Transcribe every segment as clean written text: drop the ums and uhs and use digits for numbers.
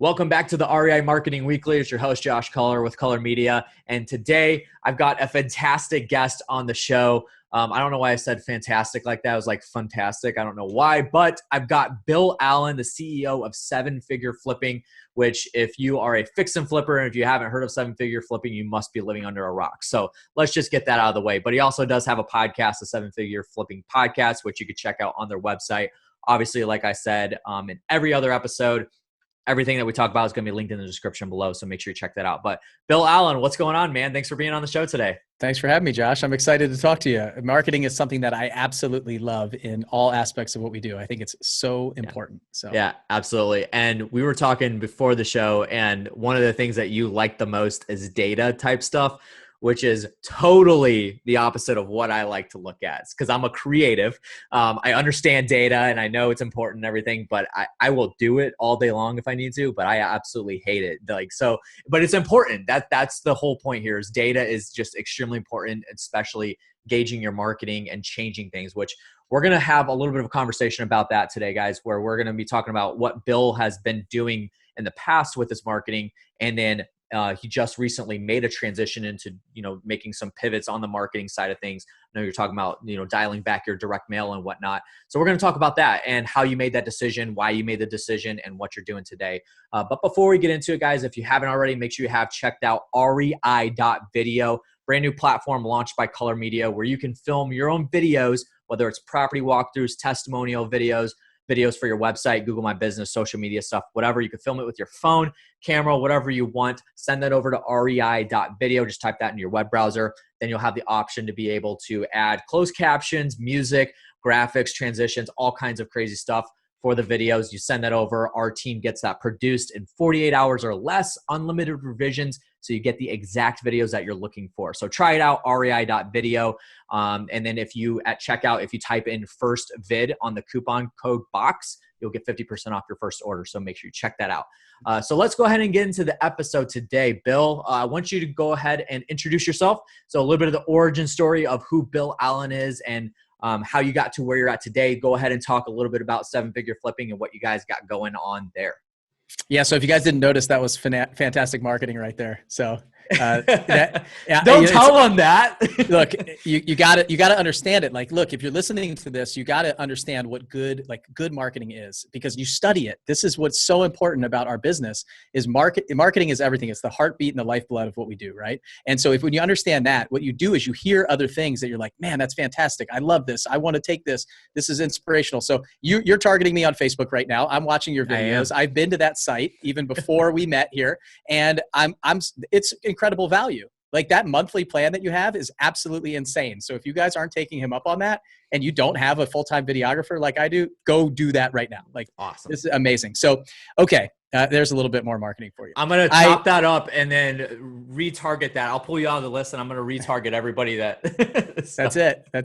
Welcome back to the REI Marketing Weekly. It's your host, Josh Culler with Culler Media. And today I've got a fantastic guest on the show. I don't know why I said fantastic like that. I was like fantastic. I don't know why, but I've got Bill Allen, the CEO of Seven Figure Flipping, which if you are a fix and flipper, and if you haven't heard of Seven Figure Flipping, you must be living under a rock. So let's just get that out of the way. But he also does have a podcast, the Seven Figure Flipping Podcast, which you could check out on their website. Obviously, like I said, in every other episode, everything that we talk about is going to be linked in the description below, so make sure you check that out. But Bill Allen, what's going on, man? Thanks for being on the show today. Thanks for having me, Josh. I'm excited to talk to you. Marketing is something that I absolutely love in all aspects of what we do. I think it's so important. Yeah, absolutely. And we were talking before the show, and one of the things that you like the most is data type stuff, which is totally the opposite of what I like to look at. Because I'm a creative. I understand data and I know it's important and everything, but I will do it all day long if I need to, but I absolutely hate it. But it's important. That's the whole point here is data is just extremely important, especially gauging your marketing and changing things, which we're going to have a little bit of a conversation about that today, guys, where we're going to be talking about what Bill has been doing in the past with his marketing. And then he just recently made a transition into, making some pivots on the marketing side of things. I know you're talking about, dialing back your direct mail and whatnot. So we're going to talk about that and how you made that decision, why you made the decision, and what you're doing today. But before we get into it, guys, if you haven't already, make sure you have checked out rei.video, brand new platform launched by Culler Media, where you can film your own videos, whether it's property walkthroughs, testimonial videos for your website, Google My Business, social media stuff, whatever. You can film it with your phone, camera, whatever you want. Send that over to rei.video. Just type that in your web browser. Then you'll have the option to be able to add closed captions, music, graphics, transitions, all kinds of crazy stuff for the videos. You send that over. Our team gets that produced in 48 hours or less, unlimited revisions, so you get the exact videos that you're looking for. So try it out, rei.video. And then at checkout, if you type in first vid on the coupon code box, you'll get 50% off your first order. So make sure you check that out. So let's go ahead and get into the episode today. Bill, I want you to go ahead and introduce yourself. So a little bit of the origin story of who Bill Allen is and how you got to where you're at today. Go ahead and talk a little bit about Seven Figure Flipping and what you guys got going on there. Yeah. So if you guys didn't notice, that was fantastic marketing right there. So don't tell them that. Look, you got to understand it. Like, look, if you're listening to this, you got to understand what good marketing is, because you study it. This is what's so important about our business is marketing is everything. It's the heartbeat and the lifeblood of what we do. Right. And so when you understand that, what you do is you hear other things that you're like, man, that's fantastic. I love this. I want to take this. This is inspirational. So you're targeting me on Facebook right now. I'm watching your videos. I've been to that site even before we met here, and it's incredible value. Like, that monthly plan that you have is absolutely insane. So if you guys aren't taking him up on that and you don't have a full-time videographer like I do, go do that right now. Like, awesome. This is amazing. So, okay. There's a little bit more marketing for you. I'm going to chop that up and then retarget that. I'll pull you out of the list and I'm going to retarget everybody that. That's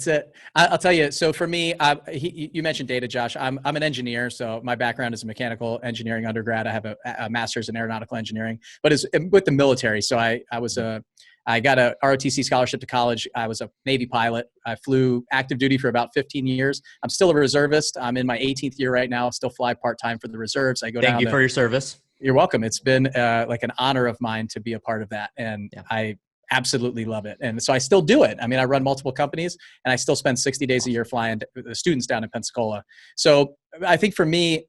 it. I'll tell you. So for me, you mentioned data, Josh. I'm an engineer. So my background is a mechanical engineering undergrad. I have a master's in aeronautical engineering, but it's with the military. So I got a ROTC scholarship to college. I was a Navy pilot. I flew active duty for about 15 years. I'm still a reservist. I'm in my 18th year right now. Still fly part-time for the reserves. Thank you for your service. You're welcome. It's been like an honor of mine to be a part of that. And I absolutely love it. And so I still do it. I mean, I run multiple companies and I still spend 60 days a year flying the students down in Pensacola. So I think for me,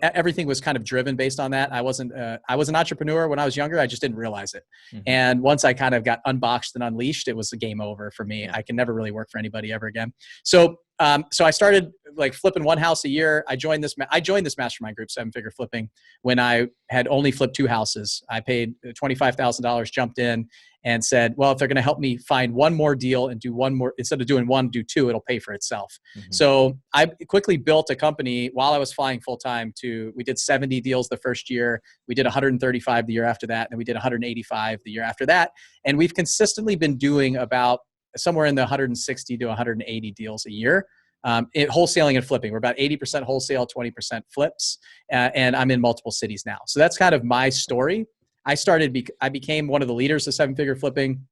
everything was kind of driven based on that. I was an entrepreneur when I was younger. I just didn't realize it. Mm-hmm. And once I kind of got unboxed and unleashed, it was a game over for me. I can never really work for anybody ever again. So I started like flipping one house a year. I joined this mastermind group, Seven Figure Flipping, when I had only flipped two houses. I paid $25,000, jumped in and said, well, if they're going to help me find one more deal and do one more, instead of doing one, do two, it'll pay for itself. Mm-hmm. So I quickly built a company while I was flying full time we did 70 deals the first year. We did 135 the year after that. And we did 185 the year after that. And we've consistently been doing about somewhere in the 160 to 180 deals a year. Wholesaling and flipping. We're about 80% wholesale, 20% flips. And I'm in multiple cities now. So that's kind of my story. I became one of the leaders of Seven Figure Flipping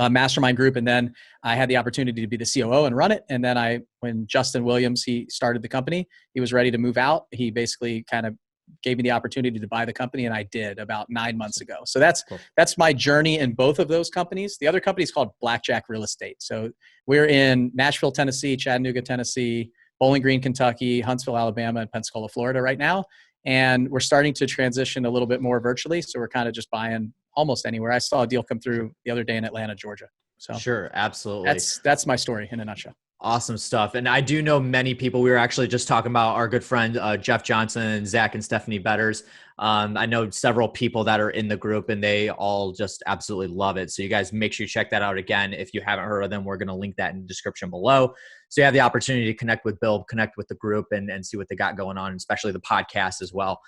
mastermind group. And then I had the opportunity to be the COO and run it. And then when Justin Williams, he started the company, he was ready to move out. He basically kind of gave me the opportunity to buy the company, and I did about 9 months ago. So that's Cool. that's my journey in both of those companies. The other company is called Blackjack Real Estate. So we're in Nashville, Tennessee, Chattanooga, Tennessee, Bowling Green, Kentucky, Huntsville, Alabama, and Pensacola, Florida right now. And we're starting to transition a little bit more virtually. So we're kind of just buying almost anywhere. I saw a deal come through the other day in Atlanta, Georgia. So Sure, absolutely. That's my story in a nutshell. Awesome stuff. And I do know many people. We were actually just talking about our good friend, Jeff Johnson, Zach and Stephanie Betters. I know several people that are in the group and they all just absolutely love it. So you guys make sure you check that out again. If you haven't heard of them, we're going to link that in the description below. So you have the opportunity to connect with Bill, connect with the group and see what they got going on, especially the podcast as well.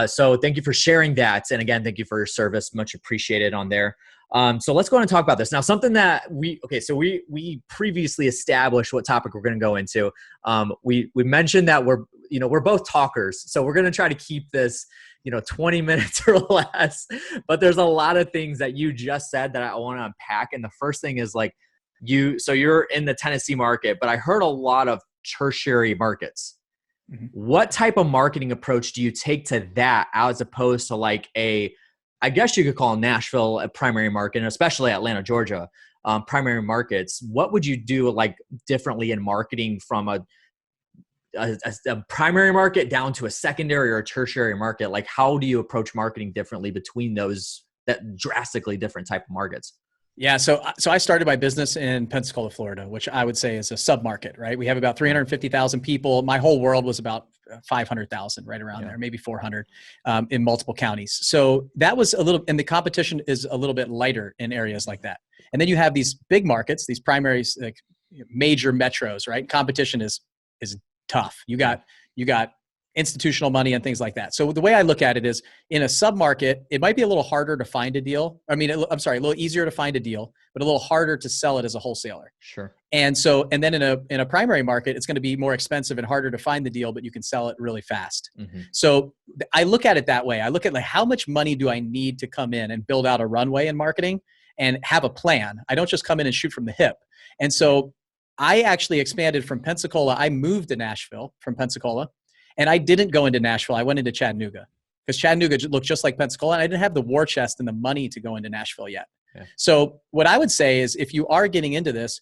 So thank you for sharing that. And again, thank you for your service. Much appreciated on there. So let's go on and talk about this now. Something that we previously established what topic we're going to go into. We mentioned that we're both talkers, so we're going to try to keep this 20 minutes or less. But there's a lot of things that you just said that I want to unpack. And the first thing is like so you're in the Tennessee market, but I heard a lot of tertiary markets. Mm-hmm. What type of marketing approach do you take to that as opposed to like I guess you could call Nashville a primary market, and especially Atlanta, Georgia, primary markets? What would you do like differently in marketing from a primary market down to a secondary or a tertiary market? Like, how do you approach marketing differently between those that drastically different type of markets? Yeah. So I started my business in Pensacola, Florida, which I would say is a sub-market, right? We have about 350,000 people. My whole world was about 500,000, right around there, maybe 400 in multiple counties. So that was and the competition is a little bit lighter in areas like that. And then you have these big markets, these primaries, like major metros, right? Competition is tough. You got institutional money and things like that. So the way I look at it is in a sub-market, it might be a little harder to find a deal. A little easier to find a deal, but a little harder to sell it as a wholesaler. Sure. And then in a primary market, it's going to be more expensive and harder to find the deal, but you can sell it really fast. Mm-hmm. So I look at it that way. I look at like, how much money do I need to come in and build out a runway in marketing and have a plan? I don't just come in and shoot from the hip. And so I actually expanded from Pensacola. I moved to Nashville from Pensacola. And I didn't go into Nashville. I went into Chattanooga because Chattanooga looked just like Pensacola. And I didn't have the war chest and the money to go into Nashville yet. Yeah. So what I would say is if you are getting into this,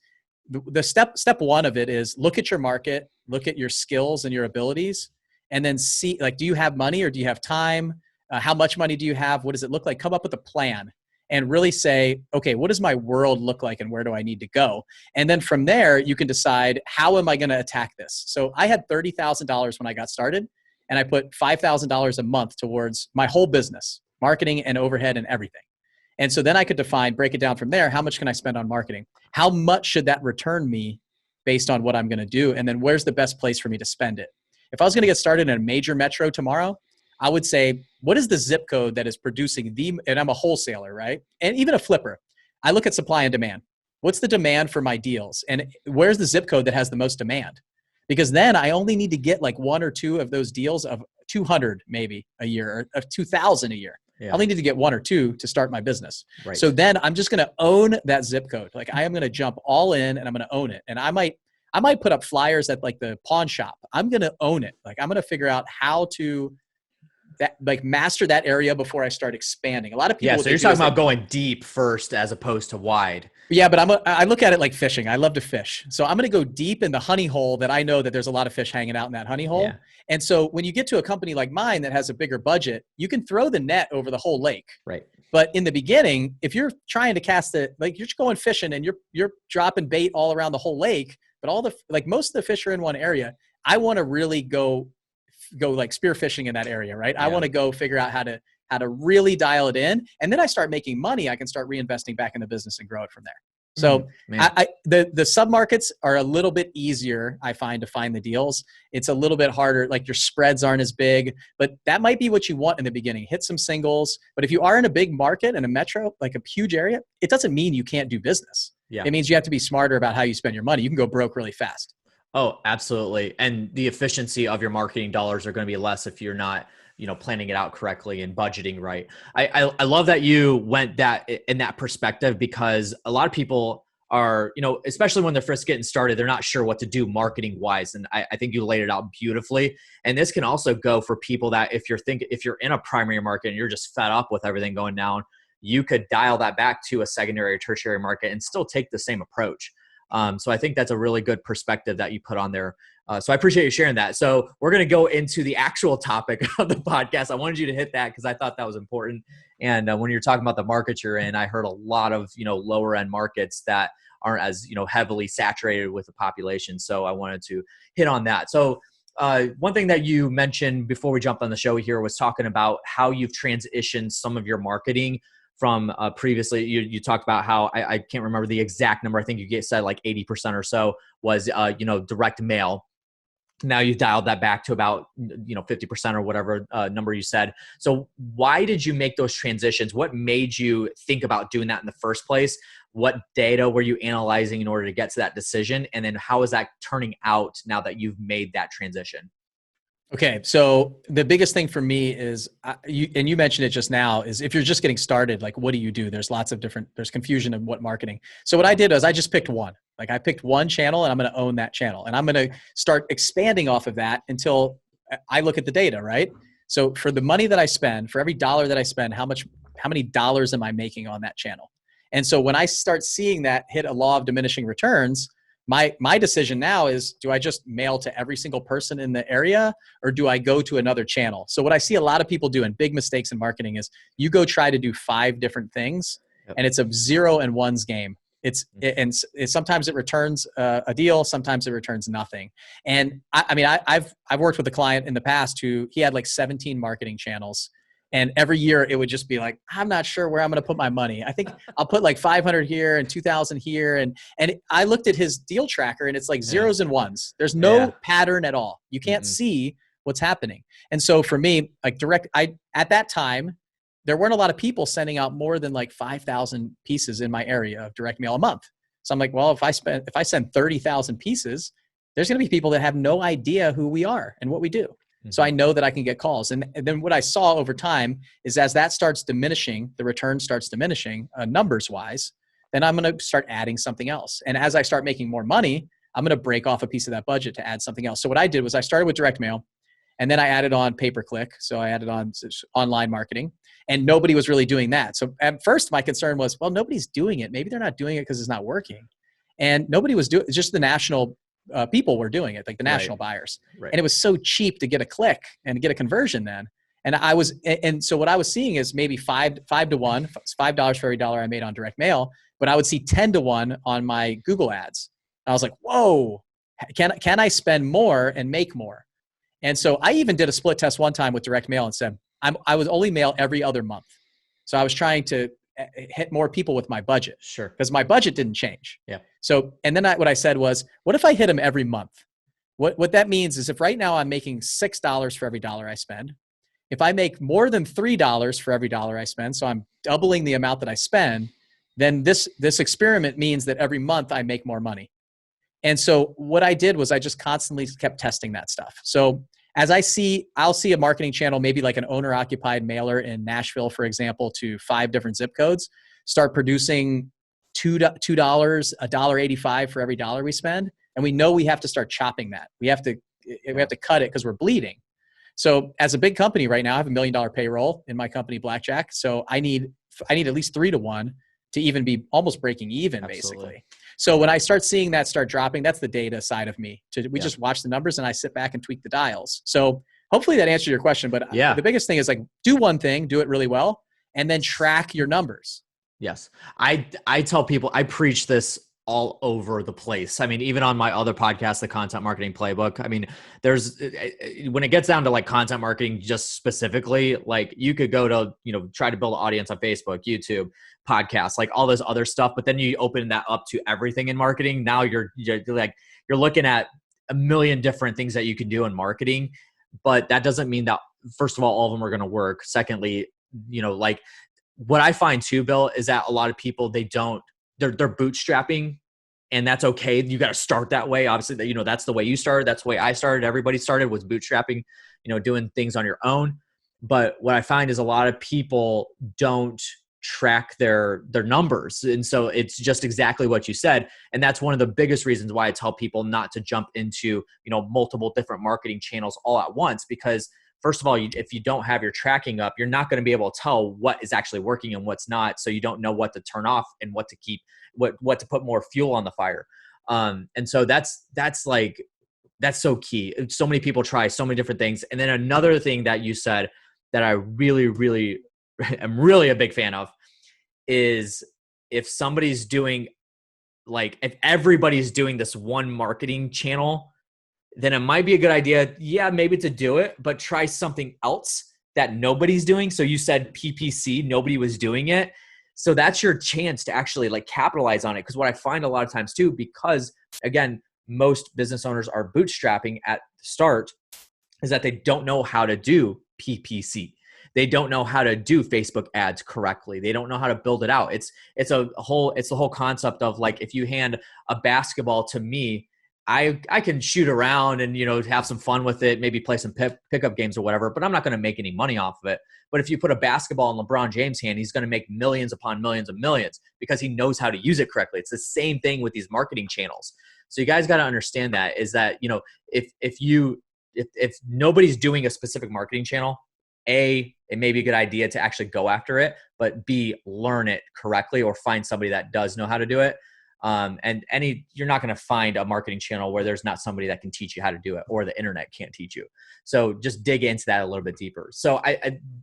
the step one of it is look at your market, look at your skills and your abilities, and then see, like, do you have money or do you have time? How much money do you have? What does it look like? Come up with a plan and really say, okay, what does my world look like and where do I need to go? And then from there, you can decide, how am I going to attack this? So I had $30,000 when I got started, and I put $5,000 a month towards my whole business, marketing and overhead and everything. And so then I could break it down from there. How much can I spend on marketing? How much should that return me based on what I'm going to do? And then where's the best place for me to spend it? If I was going to get started in a major metro tomorrow, I would say, what is the zip code that is producing and I'm a wholesaler, right? And even a flipper. I look at supply and demand. What's the demand for my deals? And where's the zip code that has the most demand? Because then I only need to get like one or two of those deals of 200 maybe a year or of 2,000 a year. Yeah. I only need to get one or two to start my business. Right. So then I'm just going to own that zip code. Like I am going to jump all in and I'm going to own it. And I might put up flyers at like the pawn shop. I'm going to own it. Like I'm going to figure out how to master that area before I start expanding. A lot of people. Yeah, so you're talking about going deep first as opposed to wide. Yeah, but I look at it like fishing. I love to fish. So I'm going to go deep in the honey hole that I know that there's a lot of fish hanging out in that honey hole. Yeah. And so when you get to a company like mine that has a bigger budget, you can throw the net over the whole lake. Right. But in the beginning, if you're trying to cast it, like you're just going fishing and you're dropping bait all around the whole lake, but most of the fish are in one area. I want to really go like spear fishing in that area, right? Yeah. I want to go figure out how to really dial it in. And then I start making money. I can start reinvesting back in the business and grow it from there. So the sub-markets are a little bit easier, I find, to find the deals. It's a little bit harder. Like your spreads aren't as big, but that might be what you want in the beginning. Hit some singles. But if you are in a big market and a metro, like a huge area, it doesn't mean you can't do business. Yeah. It means you have to be smarter about how you spend your money. You can go broke really fast. Oh, absolutely. And the efficiency of your marketing dollars are going to be less if you're not, planning it out correctly and budgeting right. I love that you went in that perspective, because a lot of people are, especially when they're first getting started, they're not sure what to do marketing wise. And I think you laid it out beautifully. And this can also go for people that if you're in a primary market and you're just fed up with everything going down, you could dial that back to a secondary or tertiary market and still take the same approach. So I think that's a really good perspective that you put on there. So I appreciate you sharing that. So we're going to go into the actual topic of the podcast. I wanted you to hit that because I thought that was important. And when you're talking about the markets you're in, I heard a lot of, lower end markets that aren't as, heavily saturated with the population. So I wanted to hit on that. So one thing that you mentioned before we jumped on the show here was talking about how you've transitioned some of your marketing from previously. You talked about how I can't remember the exact number. I think you said like 80% or so was, direct mail. Now you've dialed that back to about, 50% or whatever number you said. So why did you make those transitions? What made you think about doing that in the first place? What data were you analyzing in order to get to that decision? And then how is that turning out now that you've made that transition? Okay. So the biggest thing for me is, you mentioned it just now, is if you're just getting started, like, what do you do? There's lots of there's confusion of what marketing. So what I did is I just picked one. Like, I picked one channel and I'm going to own that channel. And I'm going to start expanding off of that until I look at the data, right? So for the money that I spend, for every dollar that I spend, how many dollars am I making on that channel? And so when I start seeing that hit a law of diminishing returns, my decision now is, do I just mail to every single person in the area, or do I go to another channel? So what I see a lot of people do, and big mistakes in marketing, is you go try to do 5 different things. Yep. And it's a 0 and 1s game. Sometimes it returns a deal, sometimes it returns nothing. And I've worked with a client in the past who he had like 17 marketing channels. And every year it would just be like, I'm not sure where I'm going to put my money. I think I'll put like 500 here and 2,000 here. And I looked at his deal tracker and it's like 0s and 1s. There's no pattern at all. You can't see what's happening. And so for me, like at that time, there weren't a lot of people sending out more than like 5,000 pieces in my area of direct mail a month. So I'm like, well, if I send 30,000 pieces, there's going to be people that have no idea who we are and what we do. So I know that I can get calls. And then what I saw over time is, as that starts diminishing, the return starts diminishing numbers wise, then I'm going to start adding something else. And as I start making more money, I'm going to break off a piece of that budget to add something else. So what I did was I started with direct mail, and then I added on pay-per-click. So I added on online marketing, and nobody was really doing that. So at first my concern was, well, nobody's doing it. Maybe they're not doing it because it's not working. And nobody was doing it. Just the national people were doing it, like the national buyers. Right. And it was so cheap to get a click and get a conversion then. And so what I was seeing is maybe 5 to 1, $5 for every dollar I made on direct mail, but I would see 10 to 1 on my Google ads. I was like, whoa, can I spend more and make more? And so I even did a split test one time with direct mail and said, I would only mail every other month. So I was trying to hit more people with my budget. Sure. Because my budget didn't change. Yeah. So, and then what I said was, what if I hit them every month? What that means is, if right now I'm making $6 for every dollar I spend, if I make more than $3 for every dollar I spend, so I'm doubling the amount that I spend, then this experiment means that every month I make more money. And so what I did was I just constantly kept testing that stuff. So as I'll see a marketing channel, maybe like an owner occupied mailer in Nashville, for example, to 5 different zip codes, start producing $2, $1.85 for every dollar we spend. And we know we have to start chopping that. We have to cut it because we're bleeding. So as a big company right now, I have $1 million payroll in my company, Blackjack. So I need at least 3 to 1 to even be almost breaking even. Absolutely. Basically. So when I start seeing that start dropping, that's the data side of me. We just watch the numbers and I sit back and tweak the dials. So hopefully that answered your question. But the biggest thing is, like, do one thing, do it really well, and then track your numbers. Yes. I tell people, I preach this all over the place. I mean, even on my other podcast, the Content Marketing Playbook, I mean, when it gets down to like content marketing, just specifically, like, you could go to, try to build an audience on Facebook, YouTube, podcasts, like all this other stuff. But then you open that up to everything in marketing. Now you're looking at a million different things that you can do in marketing, but that doesn't mean that, first of all of them are going to work. Secondly, like, what I find too, Bill, is that a lot of people, they're bootstrapping, and that's okay. You got to start that way. Obviously, that's the way you started. That's the way I started. Everybody started was bootstrapping, doing things on your own. But what I find is a lot of people don't track their numbers. And so it's just exactly what you said. And that's one of the biggest reasons why I tell people not to jump into, multiple different marketing channels all at once, because first of all, if you don't have your tracking up, you're not going to be able to tell what is actually working and what's not. So you don't know what to turn off and what to keep, what to put more fuel on the fire. And so that's so key. So many people try so many different things. And then another thing that you said that I really, really am really a big fan of is if somebody's doing, like, if everybody's doing this one marketing channel, then it might be a good idea, maybe to do it, but try something else that nobody's doing. So you said PPC, nobody was doing it. So that's your chance to actually like capitalize on it. Because what I find a lot of times too, because again, most business owners are bootstrapping at the start, is that they don't know how to do PPC. They don't know how to do Facebook ads correctly. They don't know how to build it out. It's the whole concept of like, if you hand a basketball to me, I can shoot around and, have some fun with it, maybe play some pickup games or whatever, but I'm not going to make any money off of it. But if you put a basketball in LeBron James' hand, he's going to make millions upon millions of millions because he knows how to use it correctly. It's the same thing with these marketing channels. So you guys got to understand that is that, if nobody's doing a specific marketing channel, A, it may be a good idea to actually go after it, but B, learn it correctly or find somebody that does know how to do it. You're not going to find a marketing channel where there's not somebody that can teach you how to do it, or the internet can't teach you. So just dig into that a little bit deeper. So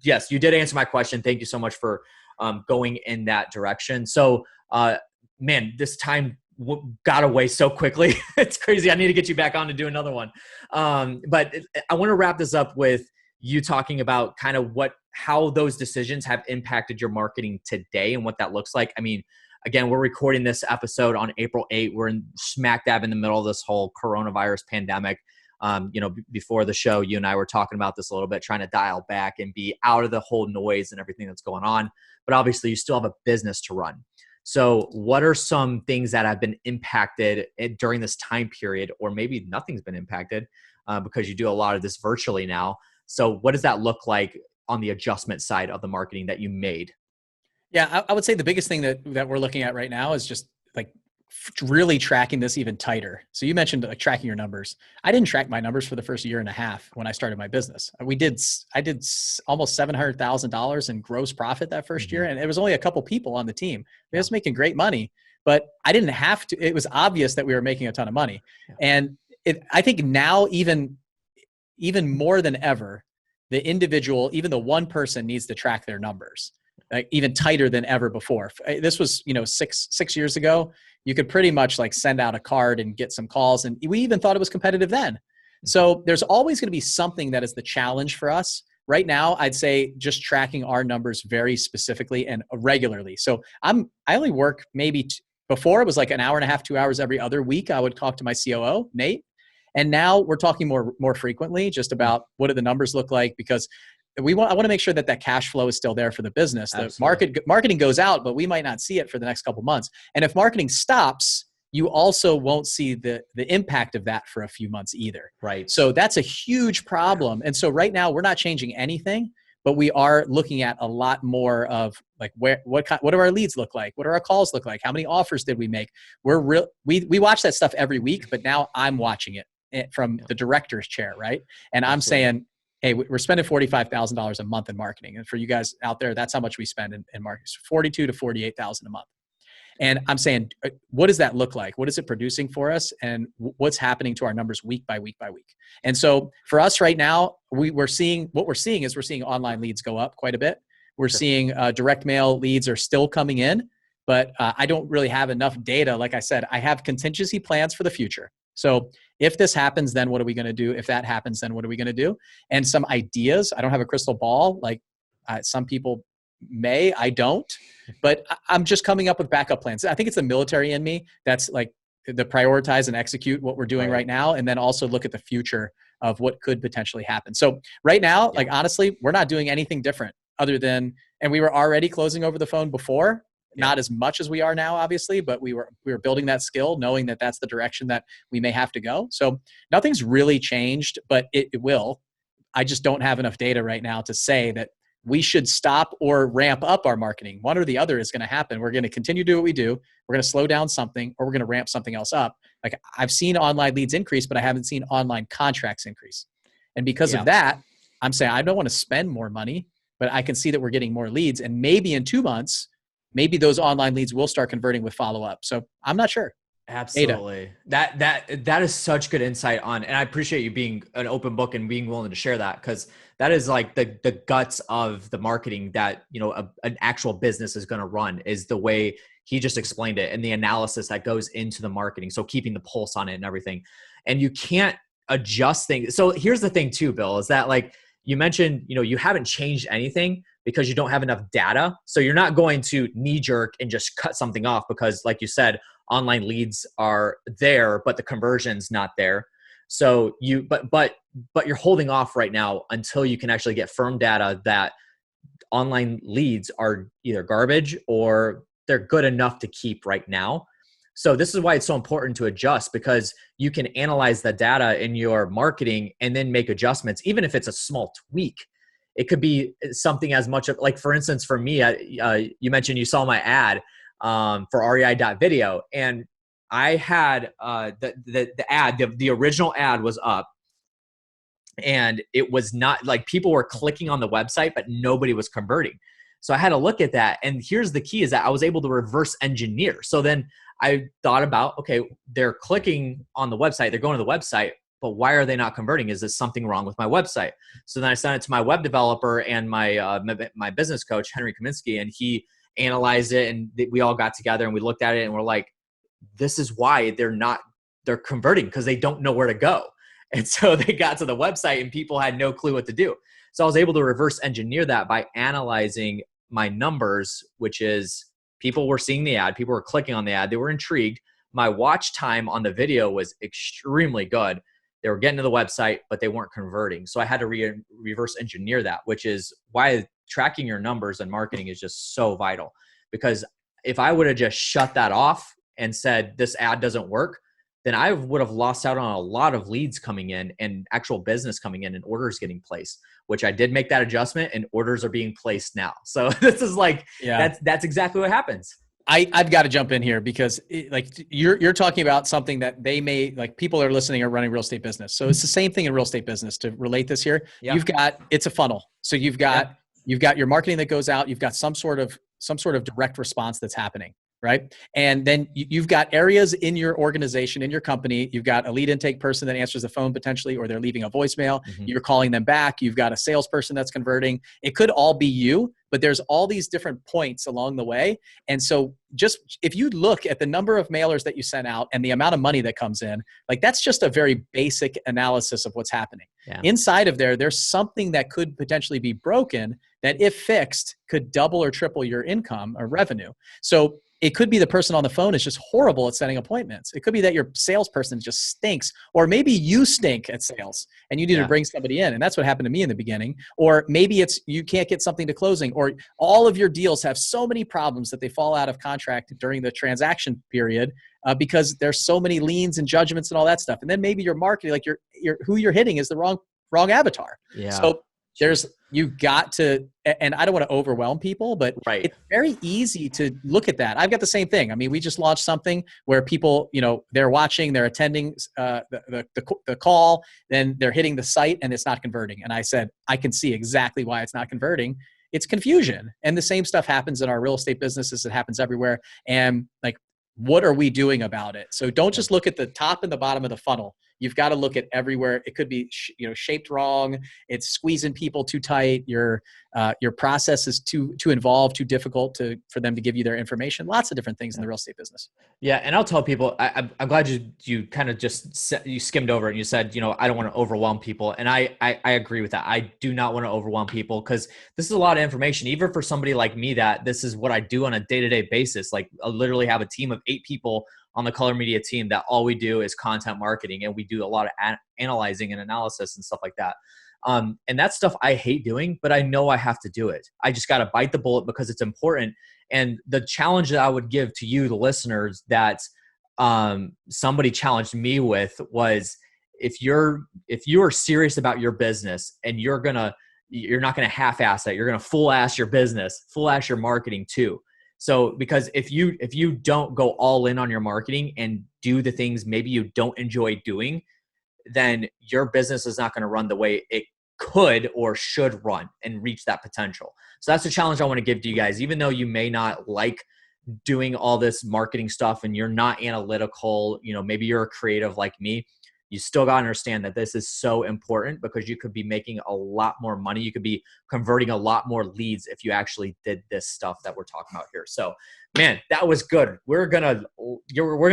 yes, you did answer my question. Thank you so much for going in that direction. So man, this time got away so quickly. It's crazy. I need to get you back on to do another one. But I want to wrap this up with you talking about kind of how those decisions have impacted your marketing today and what that looks like. I mean, again, we're recording this episode on April 8th. We're in smack dab in the middle of this whole coronavirus pandemic. Before the show, you and I were talking about this a little bit, trying to dial back and be out of the whole noise and everything that's going on. But obviously, you still have a business to run. So what are some things that have been impacted during this time period, or maybe nothing's been impacted because you do a lot of this virtually now? So what does that look like on the adjustment side of the marketing that you made? Yeah, I would say the biggest thing that we're looking at right now is just like really tracking this even tighter. So you mentioned like tracking your numbers. I didn't track my numbers for the first year and a half when I started my business. I did almost $700,000 in gross profit that first year. And it was only a couple people on the team. I was making great money, but I didn't have to. It was obvious that we were making a ton of money. And I think now even more than ever, the individual, even the one person, needs to track their numbers. Like even tighter than ever before. This was, 6 years ago. You could pretty much like send out a card and get some calls. And we even thought it was competitive then. So there's always going to be something that is the challenge for us. Right now, I'd say just tracking our numbers very specifically and regularly. So I only work before it was like an hour and a half, 2 hours every other week. I would talk to my COO, Nate. And now we're talking more frequently just about what do the numbers look like, because I want to make sure that cash flow is still there for the business. The marketing goes out, but we might not see it for the next couple months. And if marketing stops, you also won't see the impact of that for a few months either. Right. So that's a huge problem. And so right now we're not changing anything, but we are looking at a lot more of like what do our leads look like? What do our calls look like? How many offers did we make? We watch that stuff every week, but now I'm watching it from the director's chair, right? And I'm saying, hey, we're spending $45,000 a month in marketing. And for you guys out there, that's how much we spend in marketing. So $42,000 to $48,000 a month. And I'm saying, what does that look like? What is it producing for us? And what's happening to our numbers week by week by week? And so for us right now, we're seeing online leads go up quite a bit. We're seeing direct mail leads are still coming in, but I don't really have enough data. Like I said, I have contingency plans for the future. So if this happens, then what are we going to do? If that happens, then what are we going to do? And some ideas. I don't have a crystal ball like some people may. I don't. But I'm just coming up with backup plans. I think it's the military in me that's like the prioritize and execute what we're doing right now, and then also look at the future of what could potentially happen. So right now, like honestly, we're not doing anything different other than, and we were already closing over the phone before. Not as much as we are now, obviously, but we were building that skill, knowing that that's the direction that we may have to go. So nothing's really changed, but it will. I just don't have enough data right now to say that we should stop or ramp up our marketing. One or the other is going to happen. We're going to continue to do what we do. We're going to slow down something, or we're going to ramp something else up. Like, I've seen online leads increase, but I haven't seen online contracts increase. And because of that, I'm saying I don't want to spend more money, but I can see that we're getting more leads. And maybe in 2 months, maybe those online leads will start converting with follow-up. So I'm not sure. Absolutely. That is such good insight on, and I appreciate you being an open book and being willing to share that, because that is like the guts of the marketing that, an actual business is going to run, is the way he just explained it and the analysis that goes into the marketing. So keeping the pulse on it and everything. And you can't adjust things. So here's the thing too, Bill, is that like you mentioned, you haven't changed anything because you don't have enough data. So you're not going to knee jerk and just cut something off because, like you said, online leads are there, but the conversion's not there. So but you're holding off right now until you can actually get firm data that online leads are either garbage or they're good enough to keep right now. So this is why it's so important to adjust, because you can analyze the data in your marketing and then make adjustments, even if it's a small tweak. It could be something as much of, like, for instance, for me, you mentioned you saw my ad for rei.video, and I had the ad, the original ad was up, and it was not like people were clicking on the website, but nobody was converting. So I had to look at that. And here's the key, is that I was able to reverse engineer. So then I thought about, okay, they're clicking on the website, they're going to the website, but why are they not converting? Is there something wrong with my website? So then I sent it to my web developer and my business coach, Henry Kaminsky, and he analyzed it, and we all got together and we looked at it, and we're like, this is why they're converting, because they don't know where to go. And so they got to the website and people had no clue what to do. So I was able to reverse engineer that by analyzing my numbers, which is people were seeing the ad, people were clicking on the ad, they were intrigued. My watch time on the video was extremely good. They were getting to the website, but they weren't converting. So I had to reverse engineer that, which is why tracking your numbers and marketing is just so vital. Because if I would have just shut that off and said, this ad doesn't work, then I would have lost out on a lot of leads coming in and actual business coming in and orders getting placed, which I did make that adjustment, and orders are being placed now. So this is like, that's exactly what happens. I've got to jump in here because you're talking about something that they may, like, people are listening are running real estate business. So it's the same thing in real estate business. To relate this here, it's a funnel. So you've got your marketing that goes out. You've got some sort of direct response that's happening, right? And then you've got areas in your organization, in your company. You've got a lead intake person that answers the phone potentially, or they're leaving a voicemail. Mm-hmm. You're calling them back. You've got a salesperson that's converting. It could all be you, but there's all these different points along the way. And so just if you look at the number of mailers that you sent out and the amount of money that comes in, like, that's just a very basic analysis of what's happening. Yeah. Inside of there's something that could potentially be broken that, if fixed, could double or triple your income or revenue. So it could be the person on the phone is just horrible at setting appointments. It could be that your salesperson just stinks, or maybe you stink at sales and you need to bring somebody in. And that's what happened to me in the beginning. Or maybe it's you can't get something to closing, or all of your deals have so many problems that they fall out of contract during the transaction period because there's so many liens and judgments and all that stuff. And then maybe your marketing, like your who you're hitting is the wrong avatar. Yeah. So you've got to, and I don't want to overwhelm people, but it's very easy to look at that. I've got the same thing. I mean, we just launched something where people, they're watching, they're attending the call, then they're hitting the site and it's not converting. And I said, I can see exactly why it's not converting. It's confusion. And the same stuff happens in our real estate businesses. It happens everywhere. And like, what are we doing about it? So don't just look at the top and the bottom of the funnel. You've got to look at everywhere. It could be, shaped wrong. It's squeezing people too tight. Your process is too involved, too difficult for them to give you their information. Lots of different things in the real estate business. Yeah, and I'll tell people, I'm glad you kind of you skimmed over it and you said, I don't want to overwhelm people, and I agree with that. I do not want to overwhelm people because this is a lot of information, even for somebody like me that this is what I do on a day-to-day basis. Like, I literally have a team of 8 people on the Color Media team that all we do is content marketing, and we do a lot of analyzing and analysis and stuff like that. And that stuff I hate doing, but I know I have to do it. I just got to bite the bullet because it's important. And the challenge that I would give to you, the listeners, that somebody challenged me with was, if you are serious about your business and you're going to you're not going to half-ass that. You're going to full-ass your business, full-ass your marketing too. So because if you don't go all in on your marketing and do the things maybe you don't enjoy doing, then your business is not going to run the way it could or should run and reach that potential. So that's the challenge I want to give to you guys. Even though you may not like doing all this marketing stuff and you're not analytical, maybe you're a creative like me, you still got to understand that this is so important, because you could be making a lot more money. You could be converting a lot more leads if you actually did this stuff that we're talking about here. So, man, that was good. We're gonna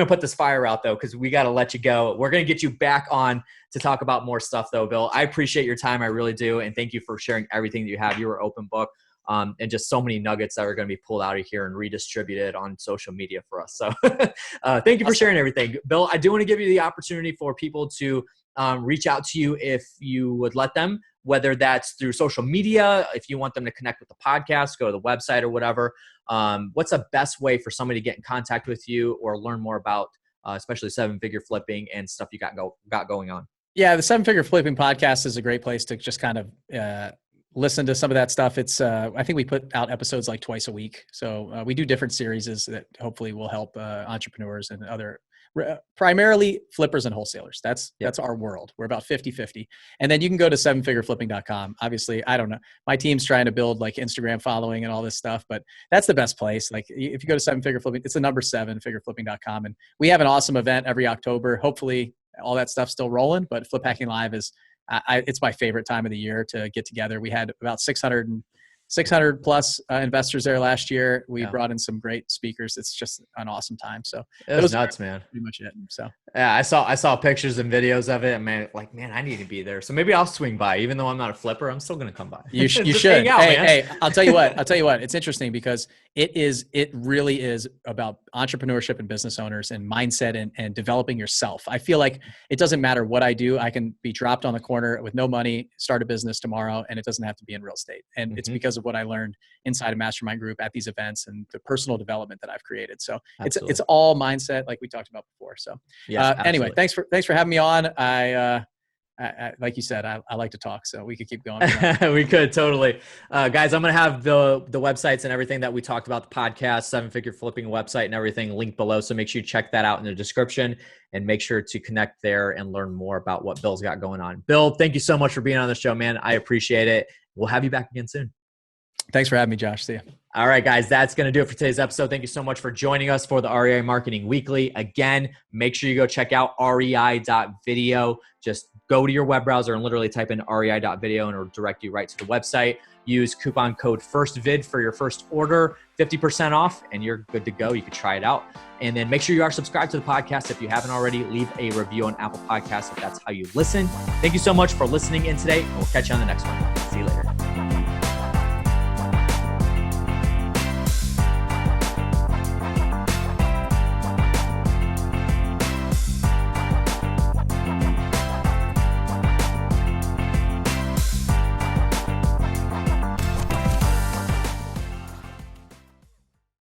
put this fire out though, because we got to let you go. We're gonna get you back on to talk about more stuff though, Bill. I appreciate your time. I really do, and thank you for sharing everything that you have. You were open book. And just so many nuggets that are going to be pulled out of here and redistributed on social media for us. So thank you for sharing everything. Bill, I do want to give you the opportunity for people to reach out to you if you would let them, whether that's through social media, if you want them to connect with the podcast, go to the website or whatever. What's the best way for somebody to get in contact with you or learn more about especially 7-figure flipping and stuff you got going on? Yeah, the 7-figure flipping podcast is a great place to just kind of listen to some of that stuff. It's I think we put out episodes like twice a week. So we do different series that hopefully will help entrepreneurs and other primarily flippers and wholesalers. That's our world. We're about 50-50. And then you can go to 7figureflipping.com. Obviously, I don't know. My team's trying to build like Instagram following and all this stuff, but that's the best place. Like if you go to 7-figure flipping, it's the number 7figureflipping.com. And we have an awesome event every October. Hopefully all that stuff's still rolling, but Flip Hacking Live is it's my favorite time of the year to get together. We had about 600 plus investors there last year. We brought in some great speakers. It's just an awesome time. So it was nuts, man. Pretty much it. So yeah, I saw pictures and videos of it, and man, I need to be there. So maybe I'll swing by, even though I'm not a flipper. I'm still gonna come by. You should. Hey, I'll tell you what. It's interesting because it really is about entrepreneurship and business owners and mindset and developing yourself. I feel like it doesn't matter what I do. I can be dropped on the corner with no money, start a business tomorrow, and it doesn't have to be in real estate. And it's because of what I learned inside a mastermind group at these events and the personal development that I've created. So it's all mindset, like we talked about before. So anyway, thanks for having me on. I like you said, I like to talk, so we could keep going. We could totally. Guys, I'm going to have the websites and everything that we talked about, the podcast, 7-figure flipping website and everything linked below. So make sure you check that out in the description and make sure to connect there and learn more about what Bill's got going on. Bill, thank you so much for being on the show, man. I appreciate it. We'll have you back again soon. Thanks for having me, Josh. See you. All right, guys, that's going to do it for today's episode. Thank you so much for joining us for the REI Marketing Weekly. Again, make sure you go check out rei.video. Just go to your web browser and literally type in rei.video and it'll direct you right to the website. Use coupon code FIRSTVID for your first order, 50% off, and you're good to go. You can try it out. And then make sure you are subscribed to the podcast. If you haven't already, leave a review on Apple Podcasts if that's how you listen. Thank you so much for listening in today, and we'll catch you on the next one. See you later.